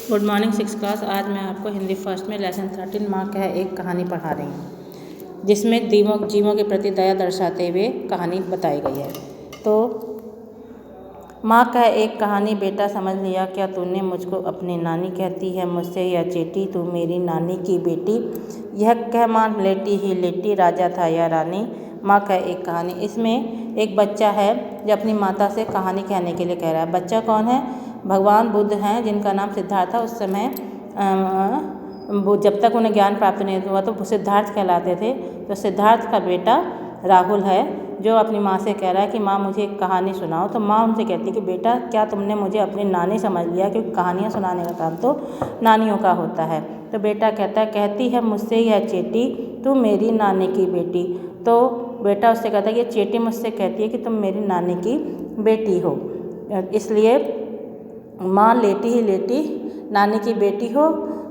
Good morning six class. आज मैं आपको हिंदी फर्स्ट में लेसन 13 माँ कह एक कहानी पढ़ा रही हूँ, जिसमें जीवों के प्रति दया दर्शाते हुए कहानी बताई गई है। तो माँ कह एक कहानी, बेटा समझ लिया क्या तूने मुझको अपनी नानी कहती है मुझसे या चेटी, तू मेरी नानी की बेटी। यह कह माँ लेटी ही लेटी, राजा था या रानी। माँ कह एक कहानी। इसमें एक बच्चा है जो अपनी माता से कहानी कहने के लिए कह रहा है। बच्चा कौन है? भगवान बुद्ध हैं, जिनका नाम सिद्धार्थ था। उस समय वो जब तक उन्हें ज्ञान प्राप्त नहीं हुआ तो वो सिद्धार्थ कहलाते थे। तो सिद्धार्थ का बेटा राहुल है, जो अपनी माँ से कह रहा है कि माँ मुझे एक कहानी सुनाओ। तो माँ उनसे कहती है कि बेटा क्या तुमने मुझे अपनी नानी समझ लिया, क्योंकि कहानियाँ सुनाने का काम तो नानियों का होता है। तो बेटा कहता है, कहती है मुझसे यह चेटी, तू मेरी नानी की बेटी। तो बेटा उससे कहता है कि चेटी मुझसे कहती है कि तुम मेरी नानी की बेटी हो, इसलिए माँ लेटी ही लेटी नानी की बेटी हो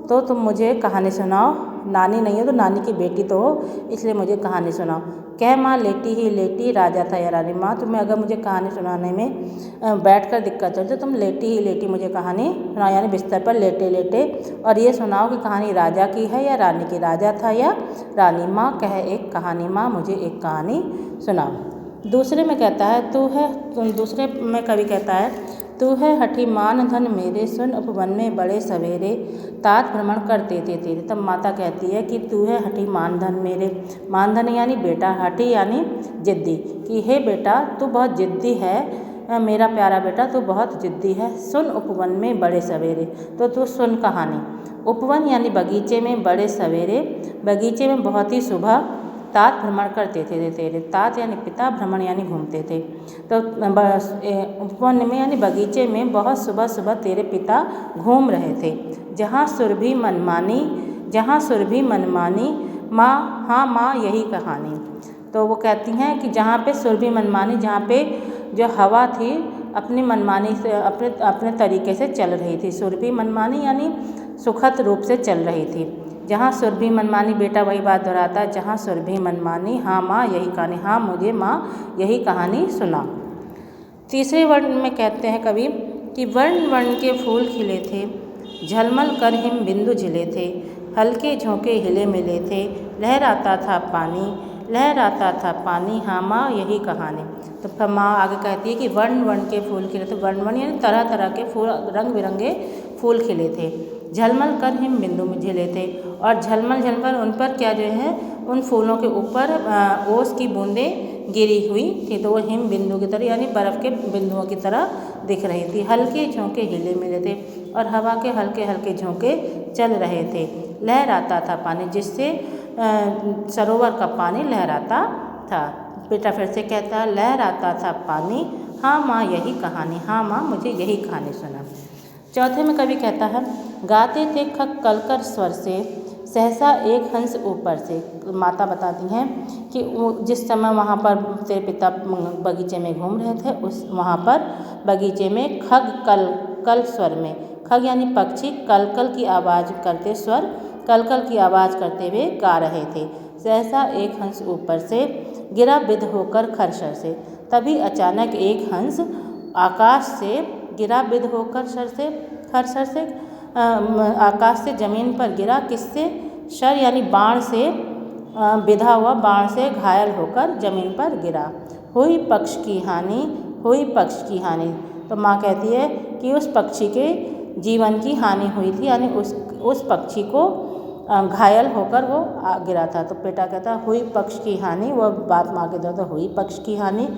तो तुम मुझे कहानी सुनाओ। नानी नहीं हो तो नानी की बेटी तो हो, इसलिए मुझे कहानी सुनाओ। कह माँ लेटी ही लेटी, राजा था या रानी। माँ तुम्हें अगर मुझे कहानी सुनाने में बैठकर दिक्कत हो तो तुम लेटी ही लेटी मुझे कहानी सुनाओ, यानी बिस्तर पर लेटे लेटे, और ये सुनाओ कि कहानी राजा की है या रानी की, राजा था या रानी। माँ कह एक कहानी, माँ मुझे एक कहानी सुनाओ। दूसरे में कहता है दूसरे में कवि कहता है, तू है हठी मान धन मेरे, सुन उपवन में बड़े सवेरे, तात भ्रमण करते थे तेरे। तब माता कहती है कि तू है हठी मान धन मेरे, मान धन यानी बेटा, हठी यानी जिद्दी, कि हे बेटा तू बहुत जिद्दी है, मेरा प्यारा बेटा तू बहुत जिद्दी है। सुन उपवन में बड़े सवेरे, तो तू सुन कहानी। उपवन यानी बगीचे में, बड़े सवेरे बगीचे में बहुत ही सुबह, तात भ्रमण करते थे तेरे। तात यानी पिता, भ्रमण यानी घूमते थे। तो उपवन में यानी बगीचे में बहुत सुबह सुबह तेरे पिता घूम रहे थे। जहाँ सुरभि मनमानी, जहाँ सुरभि मनमानी, माँ हाँ माँ यही कहानी। तो वो कहती हैं कि जहाँ पे सुरभि मनमानी, जहाँ पे जो हवा थी अपनी मनमानी से अपने तरीके से चल रही थी। सुरभि मनमानी यानी सुखद रूप से चल रही थी। जहाँ सुरभि मनमानी, बेटा वही बात दोहराता है, जहाँ सुरभि मनमानी, हाँ माँ यही कहानी, हाँ मुझे माँ यही कहानी सुना। तीसरे वर्ण में कहते हैं कवि कि वर्ण वर्ण के फूल खिले थे, झलमल कर हिम बिंदु झिले थे, हल्के झोंके हिले मिले थे, लहराता था पानी, लहराता था पानी, हाँ माँ यही कहानी। तो फिर माँ आगे कहती है कि वर्ण वर्ण के फूल खिले थे। वर्ण वर्ण यानी तरह तरह के फूल, रंग बिरंगे फूल खिले थे। झलमल कर हिम बिंदु में झिले थे, और झलमल झलमल उन पर क्या जो है, उन फूलों के ऊपर ओस की बूंदें गिरी हुई थी। तो वो हिम बिंदु की तरह यानी बर्फ़ के बिंदुओं की तरह दिख रही थी। हल्के झोंके हिले मिले थे, और हवा के हल्के हल्के झोंके चल रहे थे। लहराता था पानी, जिससे सरोवर का पानी लहराता था। बेटा फिर से कहता है, लहराता था पानी, हाँ माँ यही कहानी, हाँ माँ मुझे यही कहानी सुना। चौथे में कवि कहता है, गाते थे खग कलकर स्वर से, सहसा एक हंस ऊपर से। माता बताती हैं कि वो जिस समय वहाँ पर तेरे पिता बगीचे में घूम रहे थे, उस वहाँ पर बगीचे में खग कल स्वर में, खग यानी पक्षी, कल कल की आवाज़ करते, स्वर कल कल की आवाज़ करते हुए गा रहे थे। सहसा एक हंस ऊपर से, गिरा बिध होकर खरशर से। तभी अचानक एक हंस आकाश से गिरा, बिध होकर खरशर से आकाश से ज़मीन पर गिरा। किससे? शर यानी बाण से, बिधा हुआ बाण से घायल होकर ज़मीन पर गिरा। हुई पक्ष की हानि, हुई पक्ष की हानि। तो माँ कहती है कि उस पक्षी के जीवन की हानि हुई थी, यानी उस पक्षी को घायल होकर वो गिरा था। तो बेटा कहता हुई पक्ष की हानि, वह बात माँ के द्वारा हुई पक्ष की हानि,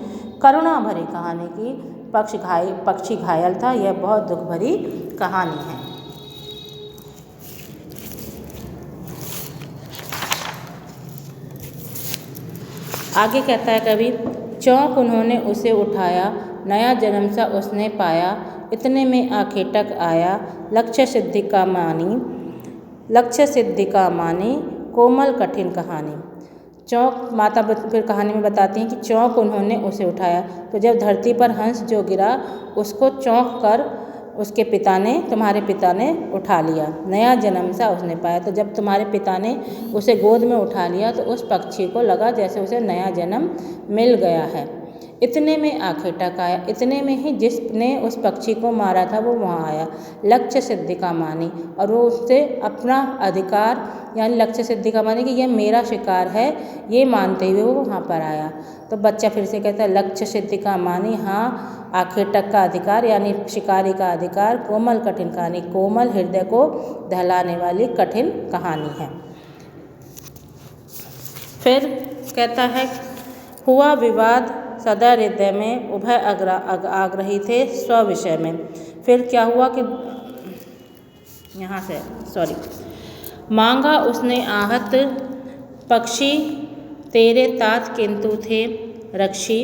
करुणा भरी कहानी की, पक्षी घायल था, यह बहुत दुख भरी कहानी है। आगे कहता है कवि, चौंक उन्होंने उसे उठाया, नया जन्म सा उसने पाया, इतने में आखेटक आया, लक्ष्य सिद्धि का मानी, लक्ष्य सिद्धि का मानी, कोमल कठिन कहानी। चौंक, माता फिर कहानी में बताती हैं कि चौंक उन्होंने उसे उठाया। तो जब धरती पर हंस जो गिरा, उसको चौंक कर उसके पिता ने, तुम्हारे पिता ने उठा लिया, नया जन्म सा उसने पाया। तो जब तुम्हारे पिता ने उसे गोद में उठा लिया तो उस पक्षी को लगा जैसे उसे नया जन्म मिल गया है। इतने में आखिर टक आया, इतने में ही जिसने उस पक्षी को मारा था वो वहाँ आया। लक्ष्य सिद्धि का मानी, और वो उससे अपना अधिकार यानी लक्ष्य सिद्धि का मानी कि यह मेरा शिकार है, ये मानते हुए वो वहाँ पर आया। तो बच्चा फिर से कहता है लक्ष्य सिद्धि का मानी, हाँ आखिर तक का अधिकार यानी शिकारी का अधिकार। कोमल कठिन कहानी, कोमल हृदय को दहलाने वाली कठिन कहानी है। फिर कहता है हुआ विवाद सदा हृदय में, उभय आग्रही थे स्व विषय में। फिर क्या हुआ कि यहाँ से मांगा उसने आहत पक्षी, तेरे तात किंतु थे रक्षी।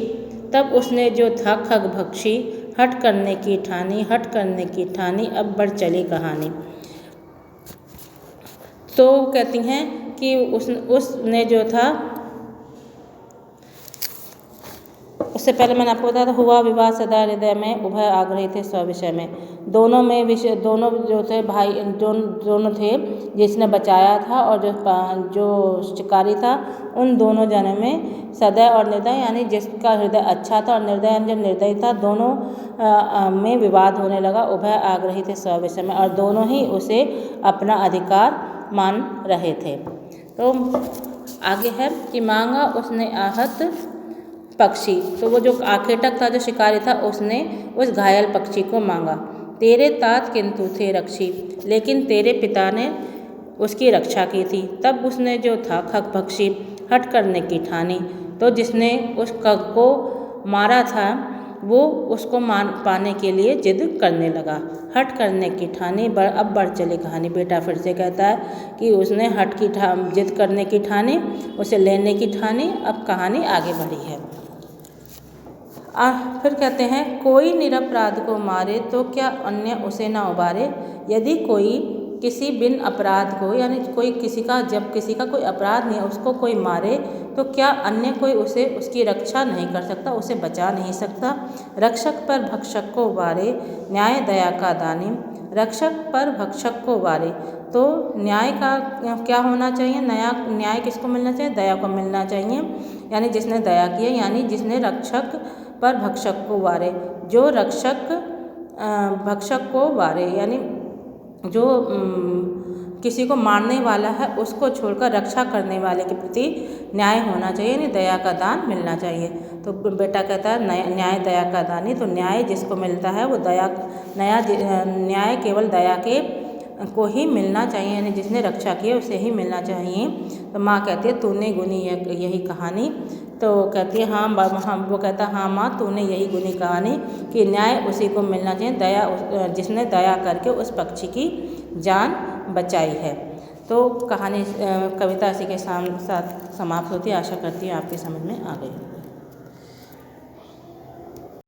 तब उसने जो था खग भक्षी, हट करने की ठानी, हट करने की ठानी, अब बढ़ चली कहानी। तो कहती हैं कि उसने जो था, उससे पहले मैंने आपको बताया था हुआ विवाद सदा हृदय में, उभय आग्रही थे स्व विषय में। दोनों में विषय, दोनों जो थे भाई दोनों थे, जिसने बचाया था और जो शिकारी था, उन दोनों जनों में सदय और निर्दय यानी जिसका हृदय अच्छा था और निर्दय जो निर्दयी था, दोनों में विवाद होने लगा। उभय आग्रही थे स्व विषय में, और दोनों ही उसे अपना अधिकार मान रहे थे। तो आगे है कि मांगा उसने आहत पक्षी, तो वो जो आखिर तक था जो शिकारी था उसने उस घायल पक्षी को मांगा। तेरे तात किंतु थे रक्षी, लेकिन तेरे पिता ने उसकी रक्षा की थी। तब उसने जो था खग भक्षी, हट करने की ठानी, तो जिसने उस खग को मारा था वो उसको पाने के लिए जिद करने लगा। हट करने की ठानी, अब बढ़ चली कहानी। बेटा फिर से कहता है कि उसने जिद करने की ठानी, उसे लेने की ठानी, अब कहानी आगे बढ़ी है। फिर कहते हैं कोई निरपराध को मारे तो क्या अन्य उसे ना उबारे। यदि कोई किसी बिन अपराध को यानी कोई जब किसी का कोई अपराध नहीं है उसको कोई मारे, तो क्या अन्य कोई उसे उसकी रक्षा नहीं कर सकता, उसे बचा नहीं सकता। रक्षक पर भक्षक को उबारे, न्याय दया का दानी। रक्षक पर भक्षक को उबारे, तो न्याय का क्या होना चाहिए, न्याय किसको मिलना चाहिए, दया को मिलना चाहिए। यानी जिसने दया की है, यानी जिसने रक्षक पर भक्षक को वारे। जो रक्षक भक्षक को वारे यानी जो किसी को मारने वाला है उसको छोड़कर रक्षा करने वाले के प्रति न्याय होना चाहिए, यानी दया का दान मिलना चाहिए। तो बेटा कहता है न्याय दया का दानी, तो न्याय जिसको मिलता है वो न्याय केवल दया के को ही मिलना चाहिए, यानी जिसने रक्षा की है उसे ही मिलना चाहिए। तो माँ कहती है तूने गुनी यही कहानी। तो कहती है हाँ, वो कहता है हाँ माँ तूने यही गुनी कहानी कि न्याय उसी को मिलना चाहिए, जिसने दया करके उस पक्षी की जान बचाई है। तो कहानी कविता इसी के साथ समाप्त होती है। आशा करती हूँ आपकी समझ में आ गई।